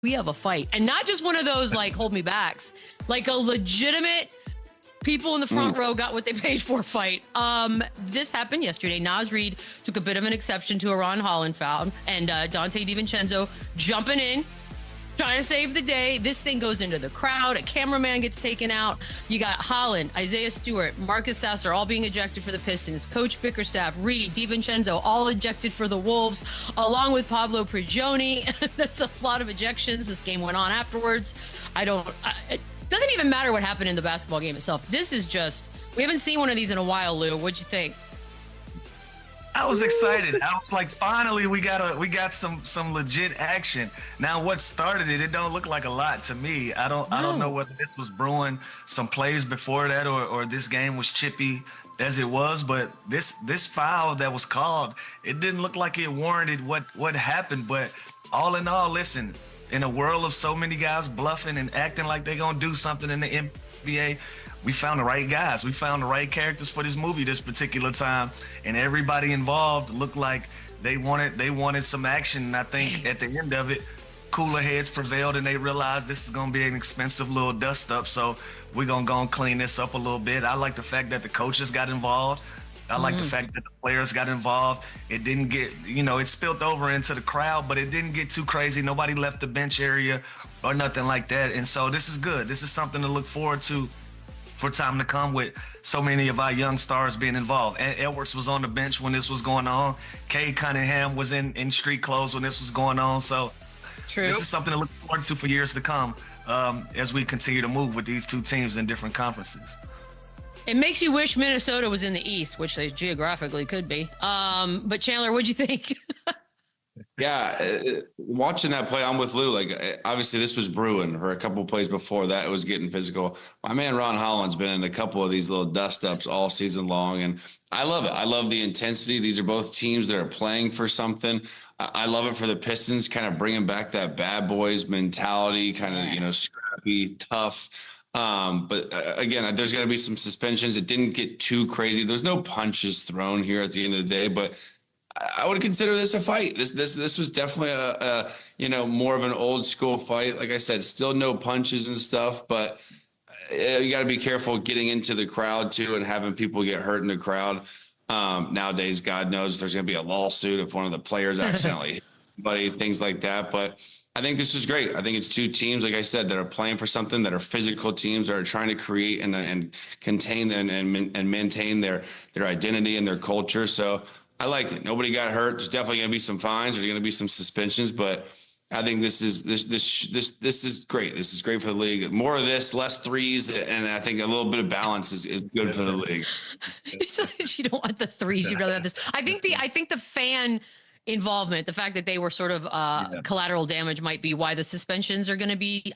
we have a fight. And not just one of those like hold me backs, like a legitimate people in the front row got what they paid for fight. This happened yesterday. Naz Reid took a bit of an exception to a Ron Holland foul, and Dante DiVincenzo jumping in, trying to save the day. This thing goes into the crowd. A cameraman gets taken out. You got Holland, Isaiah Stewart, Marcus Sasser all being ejected for the Pistons. Coach Bickerstaff, Reid, DiVincenzo all ejected for the Wolves, along with Pablo Prigioni. That's a lot of ejections. This game went on afterwards. It doesn't even matter what happened in the basketball game itself. This is just, we haven't seen one of these in a while, Lou. What'd you think? I was excited. I was like, finally, we got some legit action. Now, what started it? It don't look like a lot to me. I don't know whether this was brewing some plays before that, or this game was chippy as it was. But this foul that was called, it didn't look like it warranted what happened. But all in all, listen, in a world of so many guys bluffing and acting like they're gonna do something in the NBA, we found the right guys. We found the right characters for this movie this particular time, and everybody involved looked like they wanted some action. And I think at the end of it, cooler heads prevailed, and they realized this is gonna be an expensive little dust up. So we're gonna go and clean this up a little bit. I like the fact that the coaches got involved. I like the fact that the players got involved. It didn't get, it spilled over into the crowd, but it didn't get too crazy. Nobody left the bench area or nothing like that. And so this is good. This is something to look forward to for time to come, with so many of our young stars being involved. And Edwards was on the bench when this was going on. Cade Cunningham was in street clothes when this was going on. So True. This is something to look forward to for years to come, as we continue to move with these two teams in different conferences. It makes you wish Minnesota was in the East, which they geographically could be. But Chandler, what'd you think? Yeah, watching that play, I'm with Lou. Like, obviously, this was brewing for a couple of plays before that. It was getting physical. My man Ron Holland's been in a couple of these little dust-ups all season long, and I love it. I love the intensity. These are both teams that are playing for something. I love it for the Pistons, kind of bringing back that bad boys mentality, kind of, scrappy, tough. But again, there's going to be some suspensions. It didn't get too crazy. There's no punches thrown here at the end of the day, but I would consider this a fight. This was definitely a more of an old school fight. Like I said, still no punches and stuff, but you got to be careful getting into the crowd too and having people get hurt in the crowd. Nowadays, God knows if there's going to be a lawsuit if one of the players accidentally hit somebody, things like that. But I think this is great. I think it's two teams, like I said, that are playing for something, that are physical teams, that are trying to create and contain and maintain their identity and their culture. So I liked it. Nobody got hurt. There's definitely going to be some fines. There's going to be some suspensions, but I think this is great. This is great for the league. More of this, less threes, and I think a little bit of balance is good for the league. You don't want the threes. You'd rather have this. I think the fan involvement, the fact that they were sort of collateral damage, might be why the suspensions are going to be,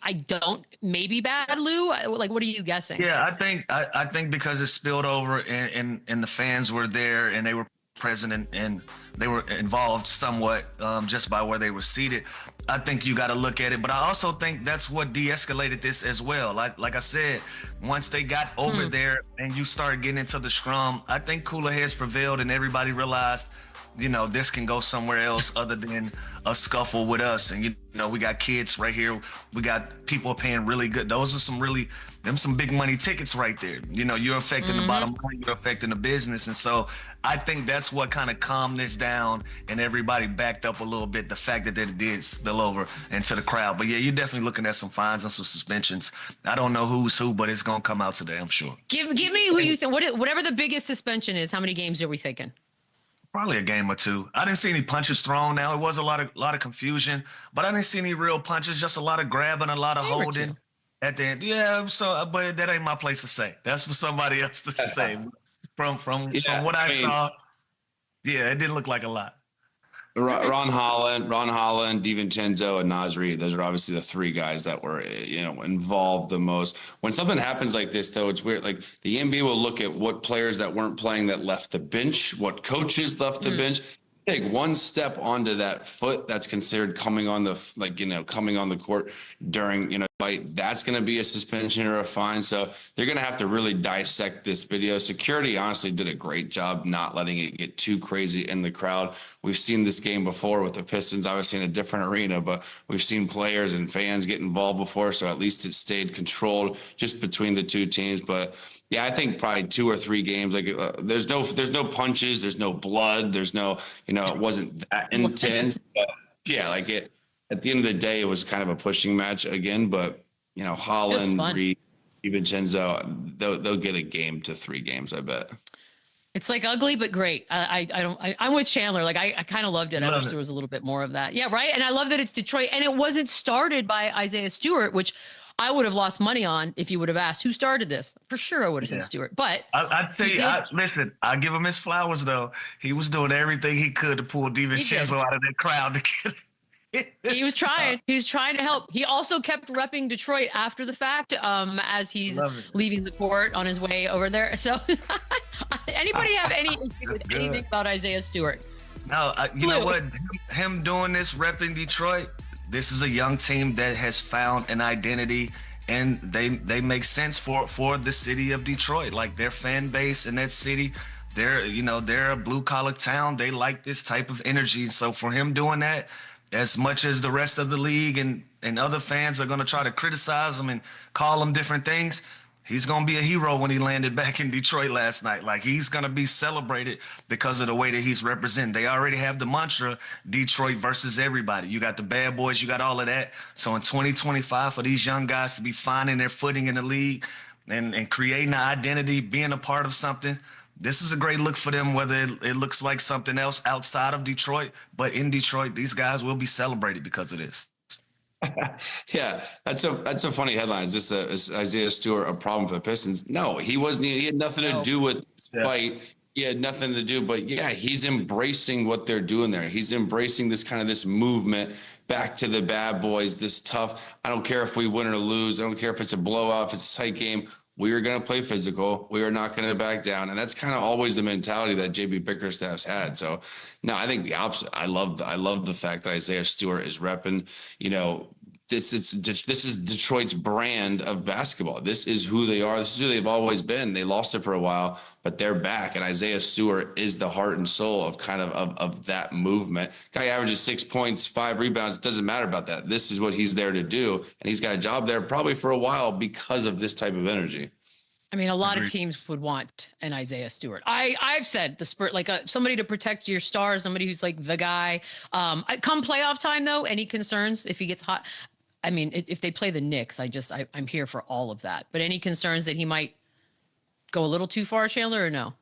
maybe bad, Lou. Like, what are you guessing? Yeah, I think because it spilled over and the fans were there and they were present and they were involved somewhat, just by where they were seated. I think you got to look at it, but I also think that's what de-escalated this as well. Like I said, once they got over there and you started getting into the scrum, I think cooler heads prevailed and everybody realized, this can go somewhere else other than a scuffle with us. And, we got kids right here. We got people paying really good. Those are some big money tickets right there. You're affecting the bottom line, you're affecting the business. And so I think that's what kind of calmed this down and everybody backed up a little bit, the fact that it did spill over into the crowd. But yeah, you're definitely looking at some fines and some suspensions. I don't know who's who, but it's going to come out today, I'm sure. Give me who you think, whatever the biggest suspension is, how many games are we thinking? Probably a game or two. I didn't see any punches thrown. Now, it was a lot of confusion, but I didn't see any real punches, just a lot of grabbing, a lot of holding at the end. Yeah, so, but that ain't my place to say. That's for somebody else to say. From what I saw, yeah, it didn't look like a lot. Ron Holland, DiVincenzo, and Naz Reid. Those are obviously the three guys that were, involved the most. When something happens like this, though, it's weird. Like, the NBA will look at what players that weren't playing that left the bench, what coaches left the bench. take one step onto that foot, that's considered coming on the coming on the court during fight. That's going to be a suspension or a fine. So they're going to have to really dissect this video. Security honestly did a great job not letting it get too crazy in the crowd. We've seen this game before with the Pistons, obviously in a different arena, but we've seen players and fans get involved before. So at least it stayed controlled just between the two teams. But yeah, I think probably 2 or 3 games. Like there's no punches, there's no blood, there's no, it wasn't that intense. But yeah, like it. At the end of the day, it was kind of a pushing match again. But Holland, Reed, DiVincenzo, they'll get a game to 3 games, I bet. It's like ugly but great. I'm with Chandler. Like I kind of loved it. I wish there was a little bit more of that. Yeah, right. And I love that it's Detroit, and it wasn't started by Isaiah Stewart, which I would have lost money on if you would have asked who started this. For sure, I would have said Stewart. But I'd tell you, listen, I give him his flowers though. He was doing everything he could to pull DiVincenzo out of that crowd to get it. He was trying. He's trying to help. He also kept repping Detroit after the fact, as he's leaving the court on his way over there. So, anybody have any issue with anything about Isaiah Stewart? No, you know what? Him doing this, repping Detroit. This is a young team that has found an identity, and they make sense for the city of Detroit. Like their fan base in that city, they're a blue collar town. They like this type of energy. So for him doing that, as much as the rest of the league and other fans are going to try to criticize him and call him different things, he's going to be a hero when he landed back in Detroit last night. Like, he's going to be celebrated because of the way that he's represented. They already have the mantra, Detroit versus everybody. You got the bad boys, you got all of that. So in 2025, for these young guys to be finding their footing in the league and creating an identity, being a part of something, this is a great look for them, whether it looks like something else outside of Detroit. But in Detroit, these guys will be celebrated because of this. Yeah, that's a funny headline. Is Isaiah Stewart a problem for the Pistons? No, he wasn't. He had nothing to do with this fight. He had nothing to do. But yeah, he's embracing what they're doing there. He's embracing this movement back to the bad boys, this tough. I don't care if we win or lose. I don't care if it's a blowout, if it's a tight game. We are going to play physical. We are not going to back down. And that's kind of always the mentality that JB Bickerstaff's had. So no, I think the opposite. I love the fact that Isaiah Stewart is repping, this is Detroit's brand of basketball. This is who they are. This is who they've always been. They lost it for a while, but they're back. And Isaiah Stewart is the heart and soul of of that movement. Guy averages 6 points, 5 rebounds. It doesn't matter about that. This is what he's there to do. And he's got a job there probably for a while because of this type of energy. I mean, a lot of teams would want an Isaiah Stewart. I've said the Spurs, like somebody to protect your stars, somebody who's like the guy. Come playoff time, though, any concerns if he gets hot? I mean, if they play the Knicks, I'm here for all of that. But any concerns that he might go a little too far, Chandler, or no?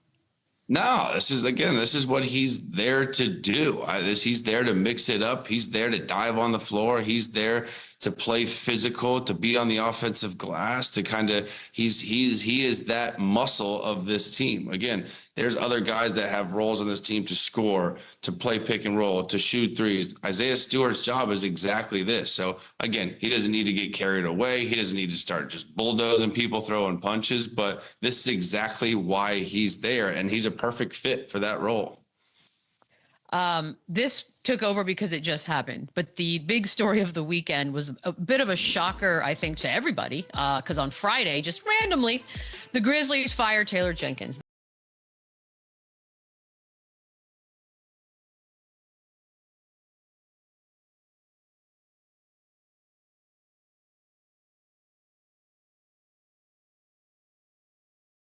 No, this is what he's there to do. He's there to mix it up. He's there to dive on the floor. He's there to play physical, to be on the offensive glass, to he is that muscle of this team. Again, there's other guys that have roles on this team to score, to play pick and roll, to shoot threes. Isaiah Stewart's job is exactly this. So again, he doesn't need to get carried away. He doesn't need to start just bulldozing people, throwing punches, but this is exactly why he's there. And he's a perfect fit for that role. This took over because it just happened. But the big story of the weekend was a bit of a shocker, I think, to everybody, because on Friday, just randomly, the Grizzlies fired Taylor Jenkins.